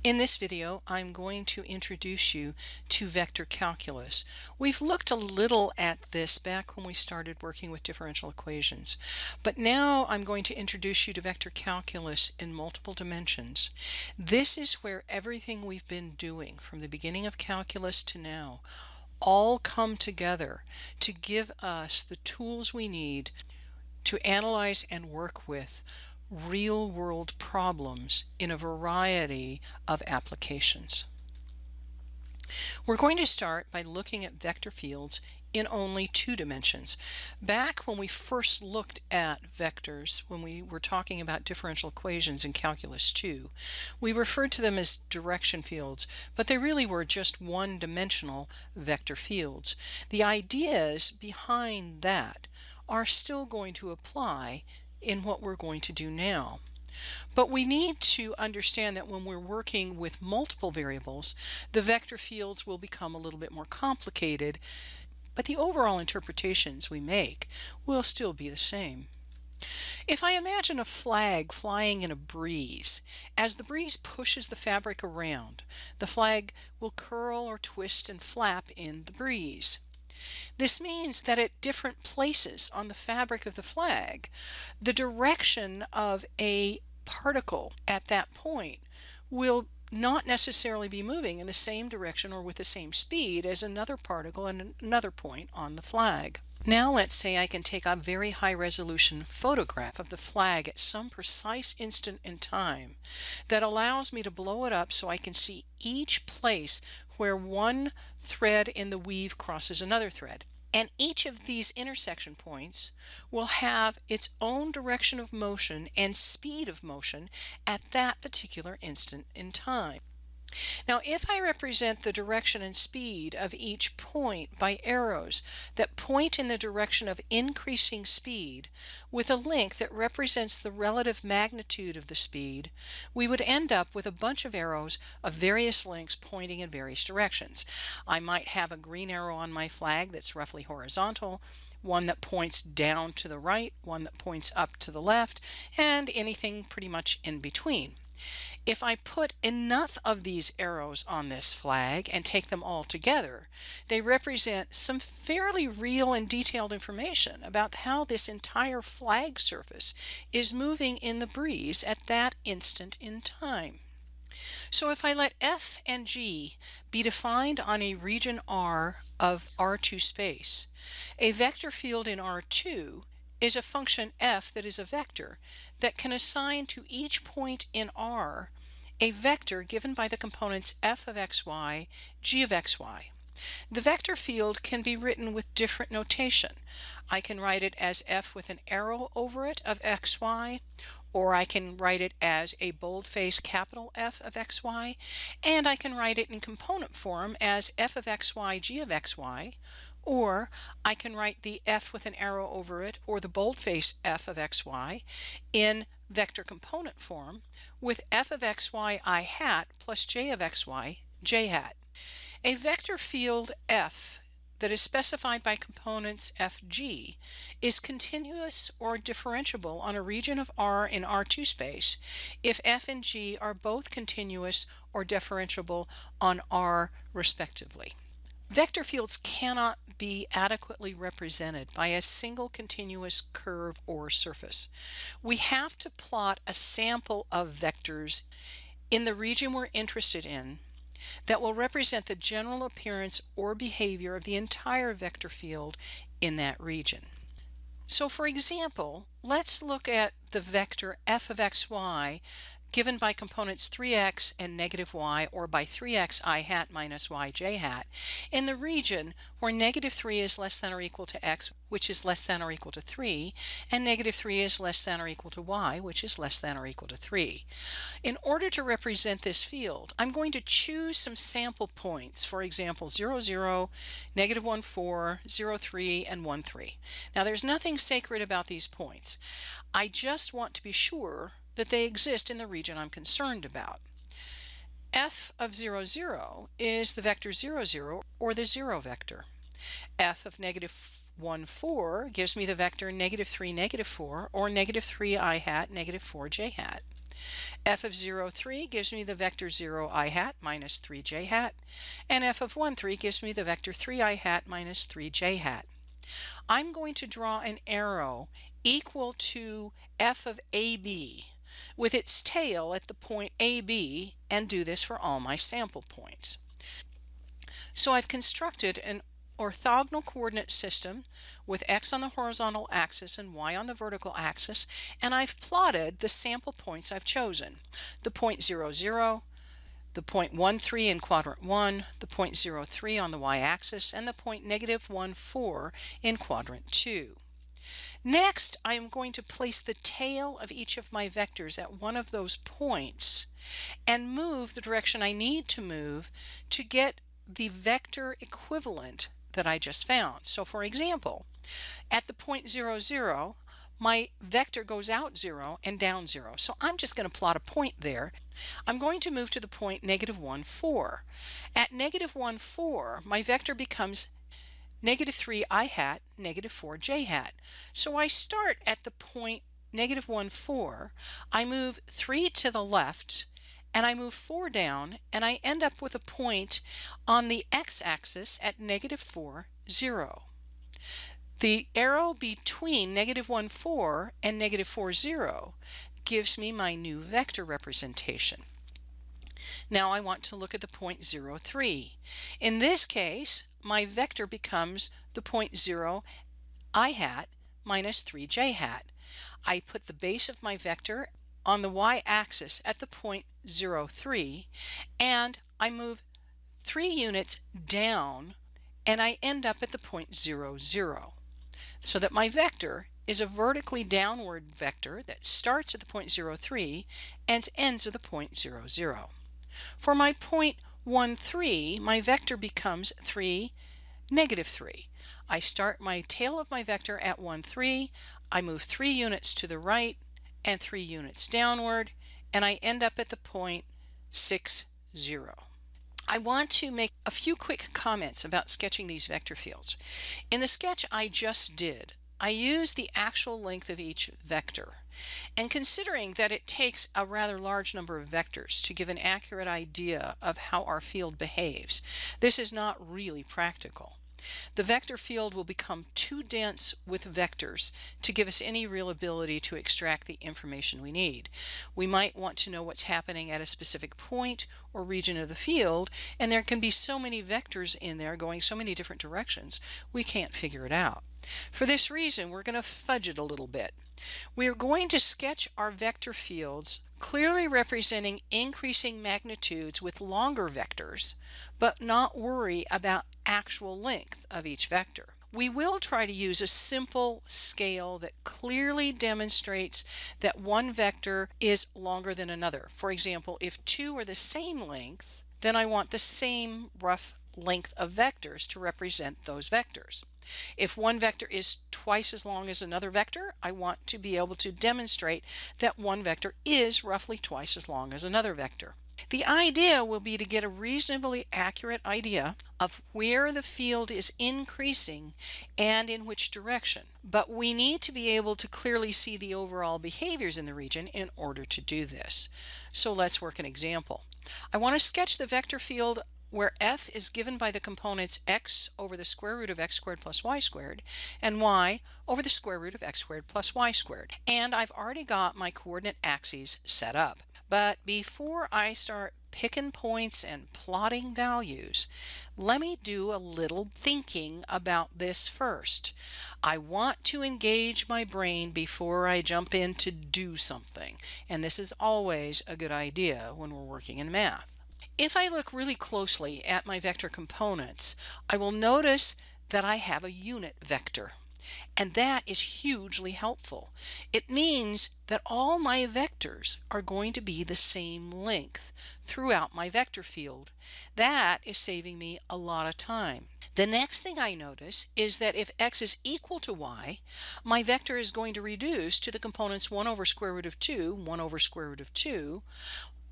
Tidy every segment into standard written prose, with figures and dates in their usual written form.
In this video, I'm going to introduce you to vector calculus. We've looked a little at this back when we started working with differential equations, but now I'm going to introduce you to vector calculus in multiple dimensions. This is where everything we've been doing from the beginning of calculus to now all come together to give us the tools we need to analyze and work with real-world problems in a variety of applications. We're going to start by looking at vector fields in only two dimensions. Back when we first looked at vectors, when we were talking about differential equations in Calculus 2, we referred to them as direction fields, but they really were just one-dimensional vector fields. The ideas behind that are still going to apply in what we're going to do now. But we need to understand that when we're working with multiple variables, the vector fields will become a little bit more complicated, but the overall interpretations we make will still be the same. If I imagine a flag flying in a breeze, as the breeze pushes the fabric around, the flag will curl or twist and flap in the breeze. This means that at different places on the fabric of the flag, the direction of a particle at that point will not necessarily be moving in the same direction or with the same speed as another particle at another point on the flag. Now let's say I can take a very high-resolution photograph of the flag at some precise instant in time that allows me to blow it up so I can see each place where one thread in the weave crosses another thread. And each of these intersection points will have its own direction of motion and speed of motion at that particular instant in time. Now, if I represent the direction and speed of each point by arrows that point in the direction of increasing speed with a link that represents the relative magnitude of the speed, we would end up with a bunch of arrows of various lengths pointing in various directions. I might have a green arrow on my flag that's roughly horizontal, one that points down to the right, one that points up to the left, and anything pretty much in between. If I put enough of these arrows on this flag and take them all together, they represent some fairly real and detailed information about how this entire flag surface is moving in the breeze at that instant in time. So if I let F and G be defined on a region R of R2 space, a vector field in R2 is a function f that is a vector that can assign to each point in R a vector given by the components f of xy, g of xy. The vector field can be written with different notation. I can write it as f with an arrow over it of xy, or I can write it as a boldface capital F of xy, and I can write it in component form as f of xy, g of xy, or I can write the f with an arrow over it or the boldface f of xy in vector component form with f of xy I hat plus j of xy j hat. A vector field f that is specified by components fg is continuous or differentiable on a region of R in R2 space if f and g are both continuous or differentiable on R respectively. Vector fields cannot be adequately represented by a single continuous curve or surface. We have to plot a sample of vectors in the region we're interested in that will represent the general appearance or behavior of the entire vector field in that region. So for example, let's look at the vector f of xy given by components 3x and negative y, or by 3x I hat minus y j hat, in the region where negative 3 is less than or equal to x, which is less than or equal to 3, and negative 3 is less than or equal to y, which is less than or equal to 3. In order to represent this field, I'm going to choose some sample points, for example 0, 0, negative 1, 4, 0, 3, and 1, 3. Now there's nothing sacred about these points. I just want to be sure that they exist in the region I'm concerned about. F of 0, 0 is the vector 0, 0, or the 0 vector. F of negative 1, 4 gives me the vector negative 3, negative 4, or negative 3 I hat, negative 4 j hat. f of 0, 3 gives me the vector 0 I hat minus 3 j hat, and f of 1, 3 gives me the vector 3 I hat minus 3 j hat. I'm going to draw an arrow equal to f of AB with its tail at the point AB and do this for all my sample points. So I've constructed an orthogonal coordinate system with x on the horizontal axis and y on the vertical axis, and I've plotted the sample points I've chosen. The point 0, 0, the point 1, 3 in quadrant 1, the point 0, 3 on the y-axis, and the point negative 1, 4 in quadrant 2. Next, I am going to place the tail of each of my vectors at one of those points and move the direction I need to move to get the vector equivalent that I just found. So for example, at the point 0, 0, my vector goes out 0 and down 0. So I'm just going to plot a point there. I'm going to move to the point negative 1, 4. At negative 1, 4, my vector becomes negative 3 I hat, negative 4 j hat. So I start at the point negative 1, 4. I move 3 to the left, and I move 4 down, and I end up with a point on the x-axis at negative 4, 0. The arrow between negative 1, 4 and negative 4, 0 gives me my new vector representation. Now I want to look at the point 0, 3. In this case, my vector becomes the point 0 I hat minus 3 j hat. I put the base of my vector on the y-axis at the point 0, 3, and I move 3 units down, and I end up at the point 0, 0. So that my vector is a vertically downward vector that starts at the point 0, 3 and ends at the point 0, 0. For my point 1, 3, my vector becomes 3, negative 3. I start my tail of my vector at 1, 3, I move 3 units to the right and 3 units downward, and I end up at the point 6, 0. I want to make a few quick comments about sketching these vector fields. In the sketch I just did, I used the actual length of each vector. And considering that it takes a rather large number of vectors to give an accurate idea of how our field behaves, this is not really practical. The vector field will become too dense with vectors to give us any real ability to extract the information we need. We might want to know what's happening at a specific point or region of the field, and there can be so many vectors in there going so many different directions, we can't figure it out. For this reason, we're going to fudge it a little bit. We are going to sketch our vector fields clearly representing increasing magnitudes with longer vectors, but not worry about actual length of each vector. We will try to use a simple scale that clearly demonstrates that one vector is longer than another. For example, if two are the same length, then I want the same rough length of vectors to represent those vectors. If one vector is twice as long as another vector, I want to be able to demonstrate that one vector is roughly twice as long as another vector. The idea will be to get a reasonably accurate idea of where the field is increasing and in which direction. But we need to be able to clearly see the overall behaviors in the region in order to do this. So let's work an example. I want to sketch the vector field where f is given by the components x over the square root of x squared plus y squared and y over the square root of x squared plus y squared. And I've already got my coordinate axes set up. But before I start picking points and plotting values, let me do a little thinking about this first. I want to engage my brain before I jump in to do something, and this is always a good idea when we're working in math. If I look really closely at my vector components, I will notice that I have a unit vector, and that is hugely helpful. It means that all my vectors are going to be the same length throughout my vector field. That is saving me a lot of time. The next thing I notice is that if x is equal to y, my vector is going to reduce to the components 1 over square root of 2, 1 over square root of 2,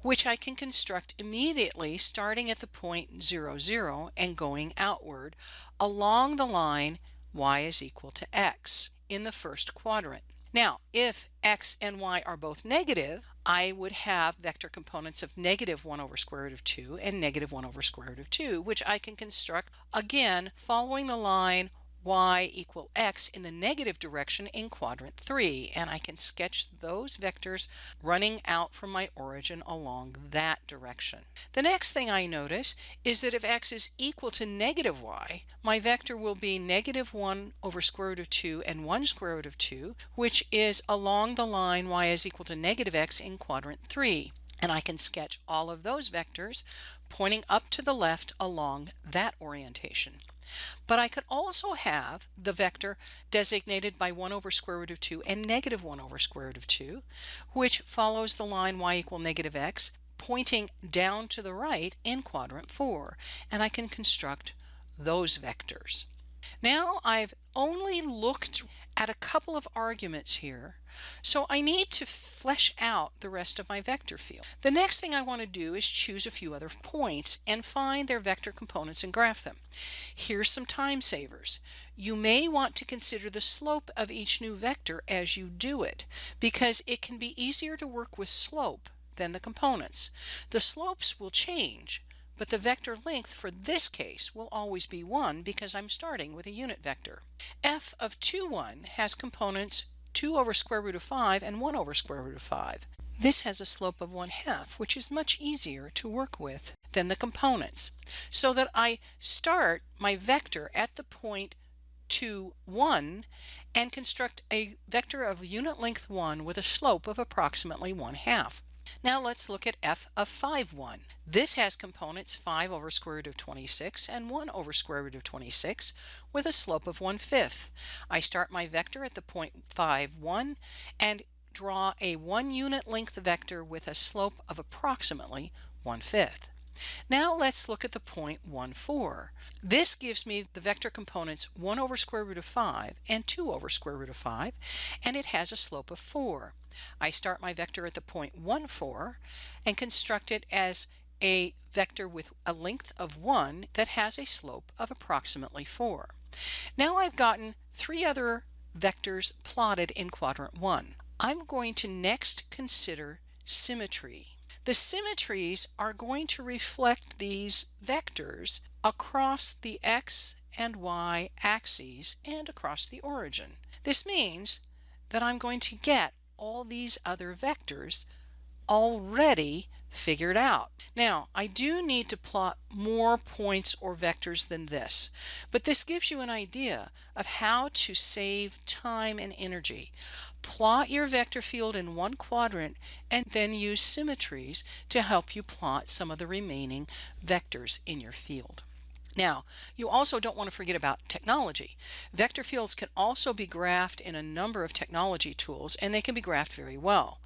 which I can construct immediately starting at the point 0, 0 and going outward along the line y is equal to x in the first quadrant. Now, if x and y are both negative, I would have vector components of negative 1 over square root of 2 and negative 1 over square root of 2, which I can construct, again, following the line y equal x in the negative direction in quadrant 3, and I can sketch those vectors running out from my origin along that direction. The next thing I notice is that if x is equal to negative y, my vector will be negative 1 over square root of 2 and 1 square root of 2, which is along the line y is equal to negative x in quadrant 3. And I can sketch all of those vectors pointing up to the left along that orientation. But I could also have the vector designated by 1 over square root of 2 and negative 1 over square root of 2, which follows the line y equal negative x, pointing down to the right in quadrant 4. And I can construct those vectors. Now I've only looked at a couple of arguments here, so I need to flesh out the rest of my vector field. The next thing I want to do is choose a few other points and find their vector components and graph them. Here's some time savers. You may want to consider the slope of each new vector as you do it, because it can be easier to work with slope than the components. The slopes will change, but the vector length for this case will always be 1 because I'm starting with a unit vector. F of 2, 1 has components 2 over square root of 5 and 1 over square root of 5. This has a slope of 1/2, which is much easier to work with than the components. So that I start my vector at the point 2, 1 and construct a vector of unit length 1 with a slope of approximately 1/2. Now let's look at f of 5, 1. This has components 5 over square root of 26 and 1 over square root of 26 with a slope of 1/5. I start my vector at the point 5, 1 and draw a 1 unit length vector with a slope of approximately 1/5. Now let's look at the point 1, 4. This gives me the vector components 1 over square root of 5 and 2 over square root of 5, and it has a slope of 4. I start my vector at the point 1, 4 and construct it as a vector with a length of 1 that has a slope of approximately 4. Now I've gotten 3 other vectors plotted in quadrant 1. I'm going to next consider symmetry. The symmetries are going to reflect these vectors across the x and y axes and across the origin. This means that I'm going to get all these other vectors already figured out. Now, I do need to plot more points or vectors than this, but this gives you an idea of how to save time and energy. Plot your vector field in one quadrant and then use symmetries to help you plot some of the remaining vectors in your field. Now, you also don't want to forget about technology. Vector fields can also be graphed in a number of technology tools, and they can be graphed very well.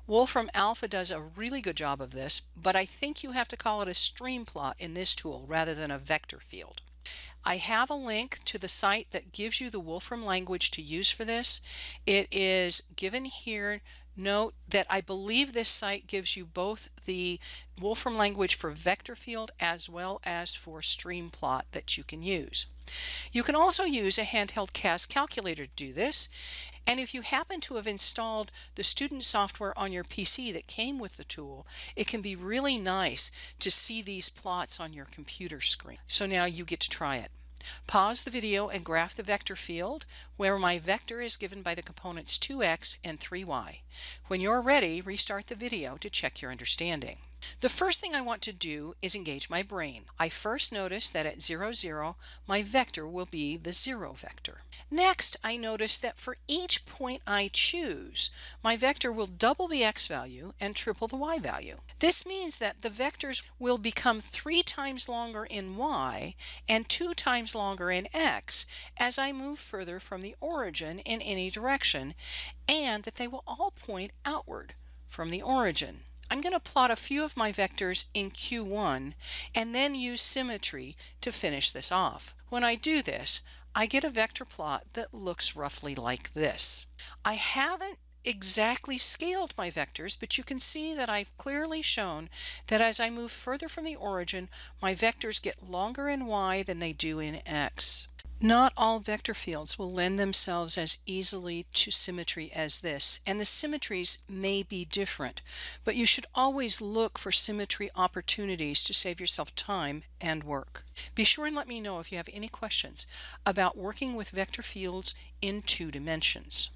Wolfram Alpha does a really good job of this, but I think you have to call it a stream plot in this tool rather than a vector field. I have a link to the site that gives you the Wolfram language to use for this. It is given here. Note that I believe this site gives you both the Wolfram language for vector field as well as for stream plot that you can use. You can also use a handheld CAS calculator to do this, and if you happen to have installed the student software on your PC that came with the tool, it can be really nice to see these plots on your computer screen. So now you get to try it. Pause the video and graph the vector field where my vector is given by the components 2x and 3y. When you're ready, restart the video to check your understanding. The first thing I want to do is engage my brain. I first notice that at 0, 0, my vector will be the 0 vector. Next, I notice that for each point I choose, my vector will double the x value and triple the y value. This means that the vectors will become 3 times longer in y and 2 times longer in x as I move further from the origin in any direction, and that they will all point outward from the origin. I'm going to plot a few of my vectors in Q1 and then use symmetry to finish this off. When I do this, I get a vector plot that looks roughly like this. I haven't exactly scaled my vectors, but you can see that I've clearly shown that as I move further from the origin, my vectors get longer in y than they do in x. Not all vector fields will lend themselves as easily to symmetry as this, and the symmetries may be different, but you should always look for symmetry opportunities to save yourself time and work. Be sure and let me know if you have any questions about working with vector fields in 2 dimensions.